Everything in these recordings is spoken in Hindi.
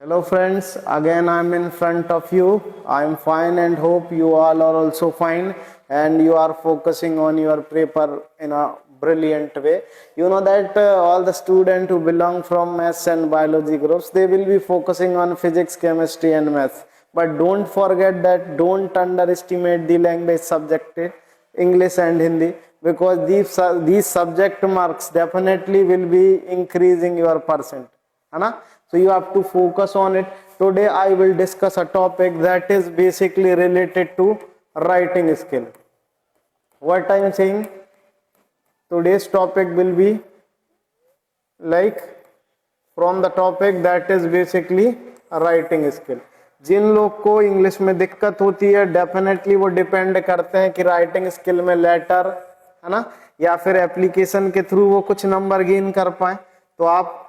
Hello friends, again I am in front of you. I am fine and hope you all are also fine and you are focusing on your paper in a brilliant way. You know that all the students who belong from maths and biology groups, they will be focusing on physics, chemistry and maths. But don't forget that don't underestimate the language subject, English and Hindi, because these subject marks definitely will be increasing your percent. Hai? So you have to focus on it. Today I will discuss a topic that is basically related to writing skill. What I am saying, today's topic will be like from the topic that is basically writing skill. जिन लोग को इंग्लिश में दिक्कत होती है डेफिनेटली वो डिपेंड करते हैं कि राइटिंग स्किल में लेटर है ना या फिर एप्लीकेशन के थ्रू वो कुछ नंबर गेन कर पाए, तो आप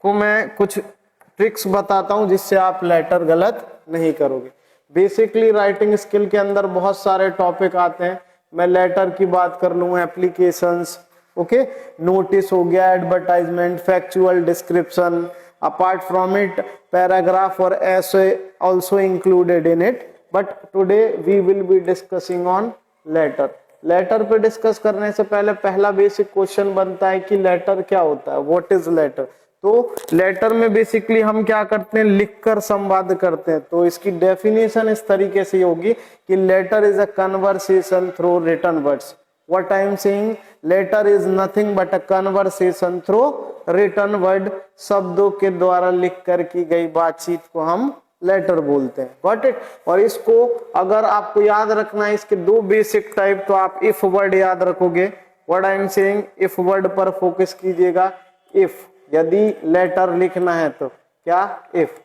को मैं कुछ ट्रिक्स बताता हूं जिससे आप लेटर गलत नहीं करोगे. बेसिकली राइटिंग स्किल के अंदर बहुत सारे टॉपिक आते हैं. मैं लेटर की बात कर लूं, एप्लीकेशंस, ओके, नोटिस हो गया, advertisement, factual description, apart from it paragraph और ऐसे also included in it. But today we will be discussing on letter. Letter पे डिस्कस करने से पहले पहला बेसिक क्वेश्चन बनता है कि लेटर क्या होता है, व्हाट इज लेटर. तो लेटर में बेसिकली हम क्या करते हैं, लिखकर संवाद करते हैं. तो इसकी डेफिनेशन इस तरीके से होगी कि letter is a conversation through written words. What I am saying, letter is nothing but a conversation through written word. शब्दों के द्वारा लिखकर की गई बातचीत को हम लेटर बोलते हैं. Got it. और इसको अगर आपको याद रखना है, इसके दो बेसिक टाइप, तो आप इफ वर्ड याद रखोगे. What I am saying, if word पर फोकस कीजिएगा. इफ, यदि लेटर लिखना है तो क्या, if.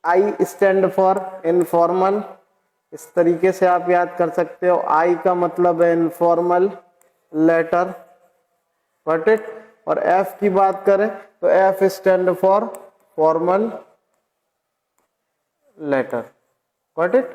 I stand for informal, इस तरीके से आप याद कर सकते हो. आई का मतलब है इनफॉर्मल लेटर. Got it. और एफ की बात करें तो F stand for formal letter. Got it.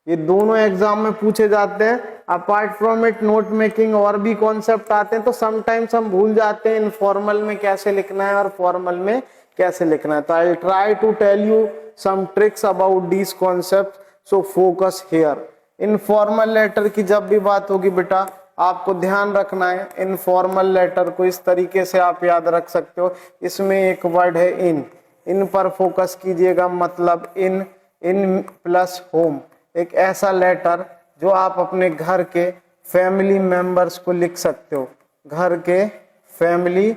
ये दोनों एग्जाम में पूछे जाते हैं. Apart from it note making और भी कॉन्सेप्ट आते हैं, तो समटाइम्स हम भूल जाते हैं इनफॉर्मल में कैसे लिखना है और फॉर्मल में कैसे लिखना है. तो I will try to tell you some tricks about these concept, so focus here. Informal letter की जब भी बात होगी बेटा, आपको ध्यान रखना है इनफॉर्मल लेटर को इस तरीके से आप याद रख सकते हो. इसमें एक वर्ड है इन. इन पर फोकस कीजिएगा, मतलब इन, इन प्लस होम. एक ऐसा लेटर जो आप अपने घर के फैमिली मेंबर्स को लिख सकते हो, घर के फैमिली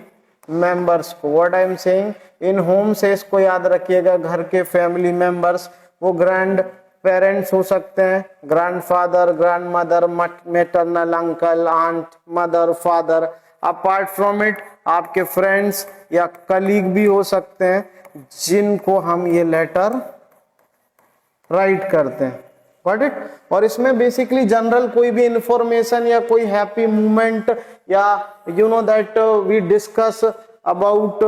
मेंबर्स को. What I am saying, in home से इसको याद रखिएगा, घर के फैमिली मेंबर्स. वो ग्रैंड पेरेंट्स हो सकते हैं, grandfather, grandmother, maternal uncle, aunt, mother, father. Apart from it आपके फ्रेंड्स या कलीग भी हो सकते हैं जिनको हम ये लेटर राइट करते हैं. Got it. और इसमें बेसिकली जनरल कोई भी इंफॉर्मेशन या कोई हैप्पी मोमेंट या you know that we discuss about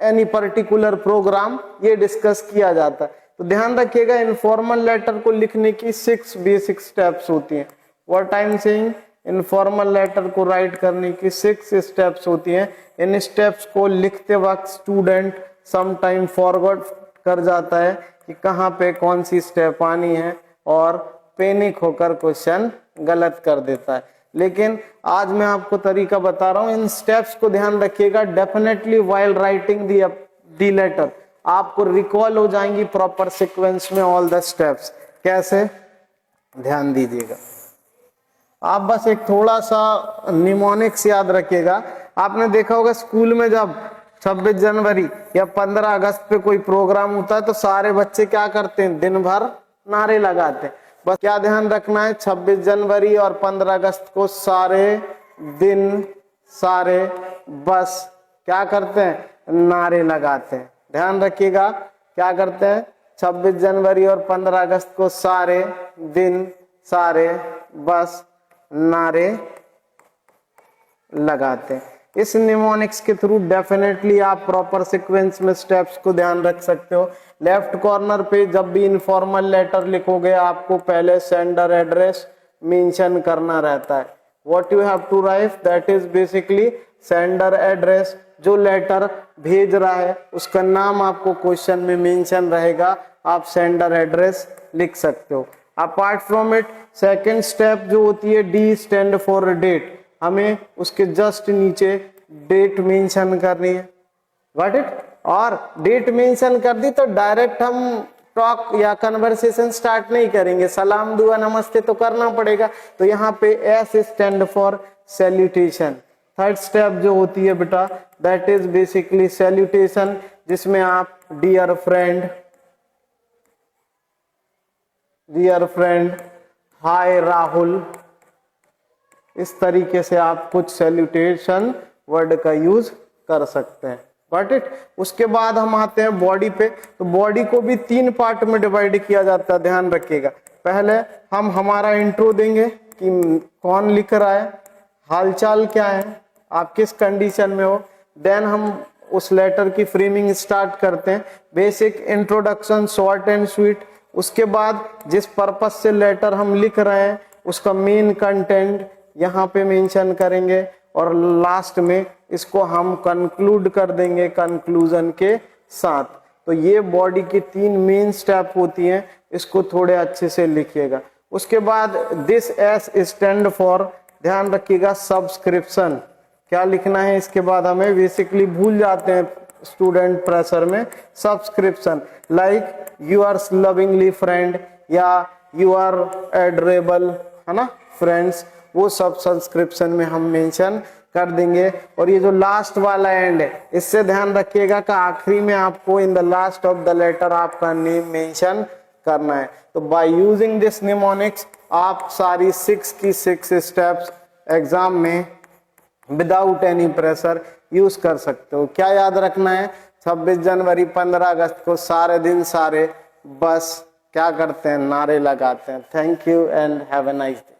any particular programme, ये डिस्कस किया जाता है. तो ध्यान रखिएगा इनफॉर्मल लेटर को लिखने की 6 बेसिक स्टेप्स होती हैं. What I am saying, informal letter को राइट करने की 6 स्टेप्स होती हैं. इन स्टेप्स को लिखते वक्त स्टूडेंट समटाइम फॉरगॉट कर जाता है कि कहाँ पे कौन सी स्टेप आनी है और पैनिक होकर क्वेश्चन गलत कर देता है. लेकिन आज मैं आपको तरीका बता रहा हूं, इन स्टेप्स को ध्यान रखिएगा. Definitely while writing the letter आपको रिकॉल हो जाएंगी प्रॉपर सीक्वेंस में ऑल द स्टेप्स. कैसे, ध्यान दीजिएगा. आप बस एक थोड़ा सा निमोनिक्स याद रखिएगा. आपने देखा होगा स्कूल में जब 26 जनवरी या 15 अगस्त पे कोई प्रोग्राम होता है तो सारे बच्चे क्या करते हैं, दिन भर नारे लगाते हैं. बस क्या ध्यान रखना है, 26 जनवरी और 15 अगस्त को सारे दिन सारे बस क्या करते हैं, नारे लगाते हैं. ध्यान रखिएगा क्या करते हैं, 26 जनवरी और 15 अगस्त को सारे दिन सारे बस नारे लगाते हैं. इस निमोनिक्स के थ्रू डेफिनेटली आप प्रॉपर सीक्वेंस में स्टेप्स को ध्यान रख सकते हो. लेफ्ट कॉर्नर पे जब भी इनफॉर्मल लेटर लिखोगे आपको पहले सेंडर एड्रेस मेंशन करना रहता है. What you have to write, that is basically sender address. जो लेटर भेज रहा है उसका नाम आपको क्वेश्चन में मेंशन रहेगा, आप सेंडर एड्रेस लिख सकते हो। Apart from it second step जो होती है डी स्टैंड फॉर डेट, हमें उसके जस्ट नीचे डेट मेंशन करनी है, गॉट इट। और डेट मेंशन कर दी तो डायरेक्ट हम टॉक या कन्वर्सेशन स्टार्ट नहीं करेंगे, सलाम दुआ नमस्ते तो करना पड़ेगा। तो यहाँ पे S stand for salutation. Third step जो होती है बेटा दैट इज बेसिकली सैल्यूटेशन, जिसमें आप डियर फ्रेंड, हाय राहुल, इस तरीके से आप कुछ सैल्यूटेशन वर्ड का यूज कर सकते हैं, गॉट इट। उसके बाद हम आते हैं बॉडी पे। तो बॉडी को भी 3 पार्ट में डिवाइड किया जाता है, ध्यान रखिएगा। पहले हम हमारा इंट्रो देंगे कि कौन लिख रहा है, हालचाल क्या है, आप किस कंडीशन में हो। देन हम उस लेटर की फ्रेमिंग स्टार्ट करते हैं, basic introduction, short and sweet. उसके बाद जिस पर्पस से लेटर हम लिख रहे हैं उसका मेन कंटेंट यहाँ पे मेंशन करेंगे, और लास्ट में इसको हम कंक्लूड कर देंगे कंक्लूजन के साथ। तो ये बॉडी की 3 मेन स्टेप होती हैं, इसको थोड़े अच्छे से लिखिएगा। उसके बाद दिस एस स्टैंड फॉर, ध्यान रखिएगा, सब्सक्रिप्शन। क्या लिखना है इसके बाद हमें, बेसिकली भूल जाते हैं स्टूडेंट प्रेशर में। Subscription like you are lovingly friend या यू आर एडोरेबल, है ना, फ्रेंड्स, वो सब सब्सक्रिप्शन में हम मेंशन कर देंगे। और ये जो लास्ट वाला एंड है, इससे ध्यान रखिएगा कि आखिरी में आपको in the last of the letter आपका नेम मेंशन करना है। तो बाय यूजिंग दिस निमोनिक्स आप सारी 6 की 6 स्टेप्स एग्जाम में विदाउट एनी प्रेशर यूज कर सकते हो। क्या याद रखना है, 26 जनवरी 15 अगस्त को सारे दिन सारे बस क्या करते हैं, नारे लगाते हैं। Thank you and have a nice day.